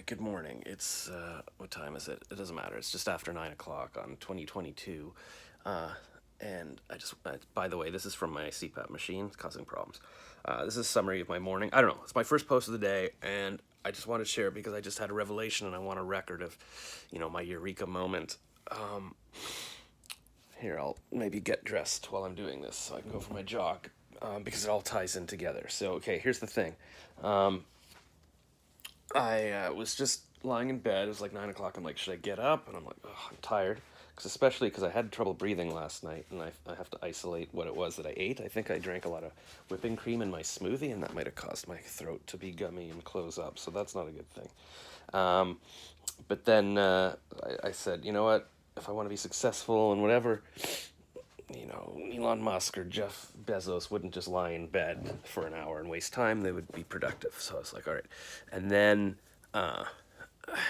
right, good morning. It's, what time is it? It doesn't matter. It's just after 9 o'clock on 2022. Uh, and by the way, this is from my CPAP machine. It's causing problems. This is a summary of my morning. I don't know. It's my first post of the day, and I just want to share it because I just had a revelation and I want a record of, my eureka moment. Here, I'll maybe get dressed while I'm doing this so I can go for my jog, because it all ties in together. So, okay, here's the thing. I was just lying in bed. It was like 9 o'clock. I'm like, should I get up? And I'm like, oh, I'm tired. Especially because I had trouble breathing last night, and I have to isolate what it was that I ate. I think I drank a lot of whipping cream in my smoothie, and that might have caused my throat to be gummy and close up. So that's not a good thing. But then I said, you know what? If I want to be successful and whatever, Elon Musk or Jeff Bezos wouldn't just lie in bed for an hour and waste time. They would be productive. So I was like, all right. And then, uh,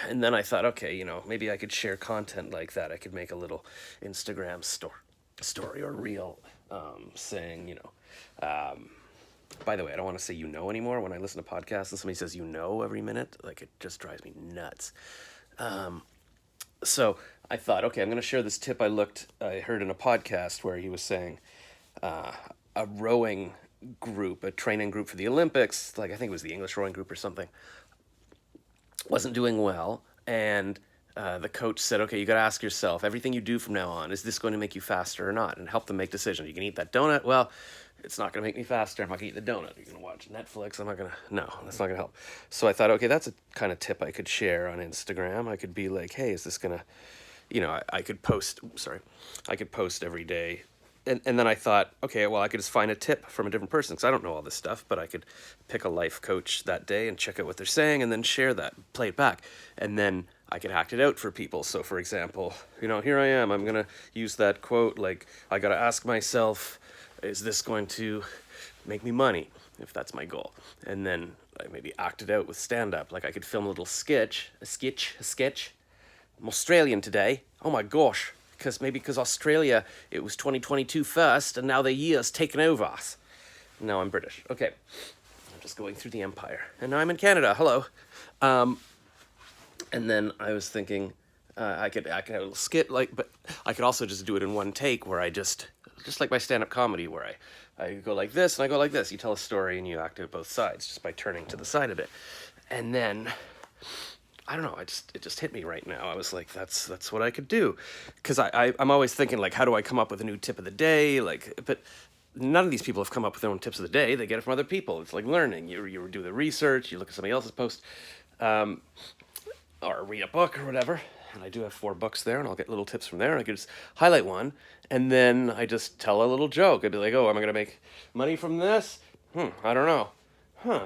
and then I thought, okay, maybe I could share content like that. I could make a little Instagram story or reel, saying, by the way, I don't want to say anymore. When I listen to podcasts and somebody says every minute, like it just drives me nuts. So I thought, okay, I'm going to share this tip I heard in a podcast where he was saying a rowing group, a training group for the Olympics, like I think it was the English rowing group or something, wasn't doing well. And the coach said, okay, you got to ask yourself, everything you do from now on, is this going to make you faster or not? And help them make decisions. You can eat that donut. Well, it's not going to make me faster. I'm not going to eat the donut. You're going to watch Netflix. I'm not going to, no, that's not going to help. So I thought, okay, that's a kind of tip I could share on Instagram. I could be like, hey, is this going to, I could post, I could post every day. And then I thought, okay, well, I could just find a tip from a different person because I don't know all this stuff, but I could pick a life coach that day and check out what they're saying and then share that, play it back. And then I could act it out for people. So, for example, here I am. I'm going to use that quote, like, I got to ask myself, is this going to make me money, if that's my goal? And then I maybe act it out with stand-up. Like I could film a little sketch. I'm Australian today. Oh my gosh. Because Australia, it was 2022 first, and now the year's taken over us. No, I'm British. Okay. I'm just going through the empire. And now I'm in Canada. Hello. And then I was thinking, I could have a little skit, but I could also just do it in one take where I just like my stand-up comedy, where I go like this and I go like this. You tell a story and you act out both sides just by turning to the side of it. And then I don't know. It just hit me right now. I was like, that's what I could do, because I'm always thinking like, how do I come up with a new tip of the day? But none of these people have come up with their own tips of the day. They get it from other people. It's like learning. You do the research. You look at somebody else's post, or read a book or whatever. And I do have 4 books there, and I'll get little tips from there. And I could just highlight one, and then I just tell a little joke. I'd be like, oh, am I gonna make money from this? I don't know.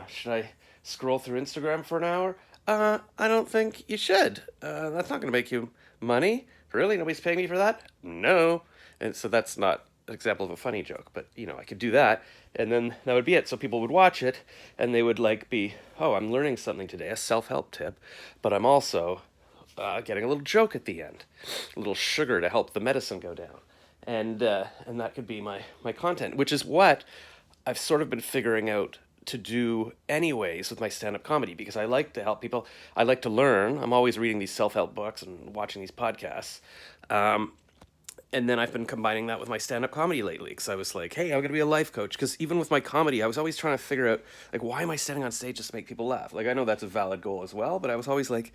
Should I scroll through Instagram for an hour? I don't think you should. That's not going to make you money. Really? Nobody's paying me for that? No. And so that's not an example of a funny joke, but I could do that, and then that would be it. So people would watch it, and they would be, oh, I'm learning something today, a self-help tip, but I'm also getting a little joke at the end, a little sugar to help the medicine go down, and that could be my content, which is what I've sort of been figuring out to do anyways with my stand-up comedy, because I like to help people. I like to learn. I'm always reading these self-help books and watching these podcasts. And then I've been combining that with my stand-up comedy lately, because I was like, hey, I'm going to be a life coach. Because even with my comedy, I was always trying to figure out, like, why am I standing on stage just to make people laugh? Like, I know that's a valid goal as well, but I was always like,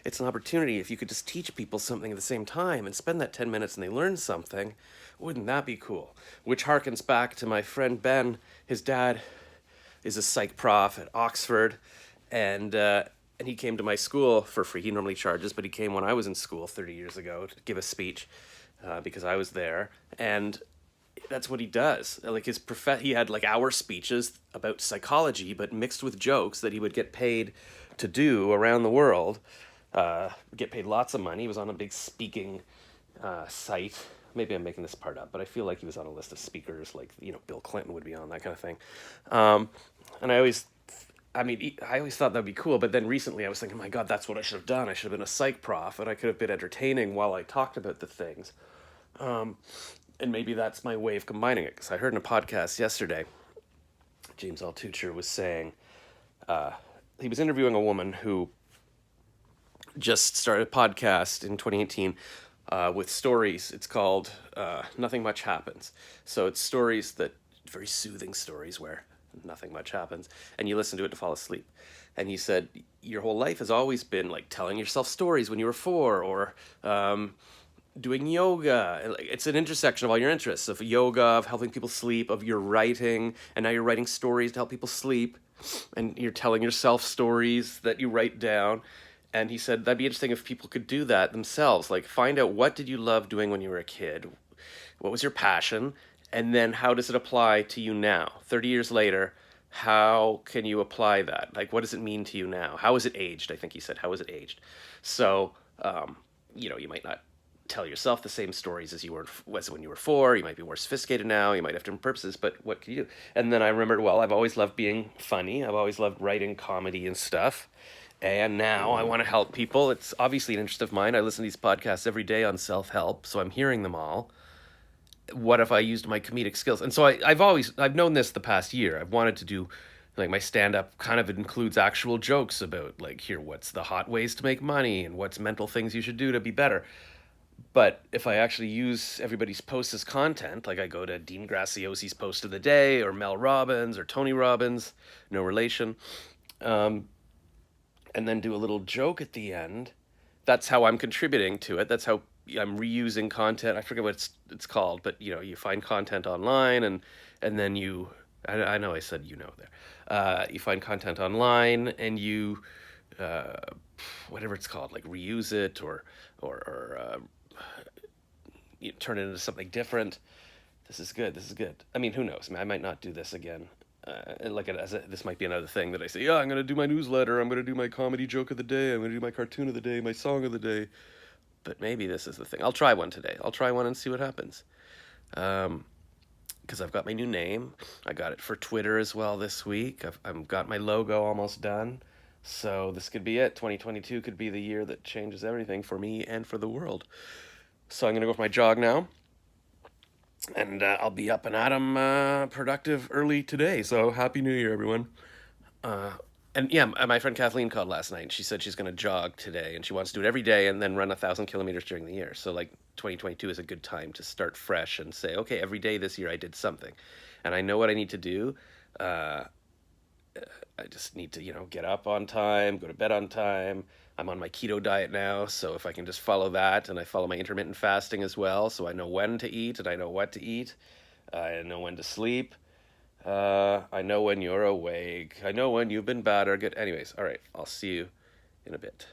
it's an opportunity. If you could just teach people something at the same time and spend that 10 minutes and they learn something, wouldn't that be cool? Which harkens back to my friend Ben. His dad is a psych prof at Oxford, and he came to my school for free. He normally charges, but he came when I was in school 30 years ago to give a speech, because I was there, and that's what he does. Like he had like hour speeches about psychology, but mixed with jokes that he would get paid to do around the world. Get paid lots of money. He was on a big speaking site. Maybe I'm making this part up, but I feel like he was on a list of speakers, like Bill Clinton would be on, that kind of thing. And I always thought that'd be cool, but then recently I was thinking, my God, that's what I should have done. I should have been a psych prof, and I could have been entertaining while I talked about the things. And maybe that's my way of combining it, because I heard in a podcast yesterday, James Altucher was saying, he was interviewing a woman who just started a podcast in 2018 with stories. It's called Nothing Much Happens. So it's stories that, very soothing stories where nothing much happens, and you listen to it to fall asleep. And he said, your whole life has always been like telling yourself stories when you were four, or doing yoga. It's an intersection of all your interests, of yoga, of helping people sleep, of your writing, and now you're writing stories to help people sleep, and you're telling yourself stories that you write down. And he said that'd be interesting if people could do that themselves. Like, find out, what did you love doing when you were a kid? What was your passion? And then how does it apply to you now? 30 years later, how can you apply that? Like, what does it mean to you now? How is it aged? I think he said, how is it aged? So, you might not tell yourself the same stories as you were as when you were four. You might be more sophisticated now. You might have different purposes, but what can you do? And then I remembered, well, I've always loved being funny. I've always loved writing comedy and stuff. And now I want to help people. It's obviously an interest of mine. I listen to these podcasts every day on self-help, so I'm hearing them all. What if I used my comedic skills? And so I've known this the past year. I've wanted to do, like, my stand up kind of includes actual jokes about, like, here, what's the hot ways to make money and what's mental things you should do to be better. But if I actually use everybody's posts as content, like I go to Dean Graciosi's post of the day, or Mel Robbins, or Tony Robbins, no relation, and then do a little joke at the end, that's how I'm contributing to it. That's how I'm reusing content. I forget what it's called, but you find content online, and then I know I said there. You find content online, and you uh, whatever it's called, like, reuse it, or you turn it into something different. This is good. This is good. I mean, who knows? I might not do this again. This might be another thing that I say. Yeah, I'm gonna do my newsletter. I'm gonna do my comedy joke of the day. I'm gonna do my cartoon of the day. My song of the day. But maybe this is the thing. I'll try one today. I'll try one and see what happens. Because I've got my new name. I got it for Twitter as well this week. I've got my logo almost done. So this could be it. 2022 could be the year that changes everything for me and for the world. So I'm gonna go for my jog now, and I'll be up and at 'em, productive early today. So happy New Year, everyone. Uh, and yeah, my friend Kathleen called last night, and she said she's going to jog today, and she wants to do it every day, and then run 1,000 kilometers during the year. So, like, 2022 is a good time to start fresh and say, okay, every day this year I did something, and I know what I need to do. Uh, I just need to, get up on time, go to bed on time. I'm on my keto diet now, so if I can just follow that, and I follow my intermittent fasting as well, so I know when to eat and I know what to eat. I know when to sleep. I know when you're awake. I know when you've been bad or good. Anyways, all right. I'll see you in a bit.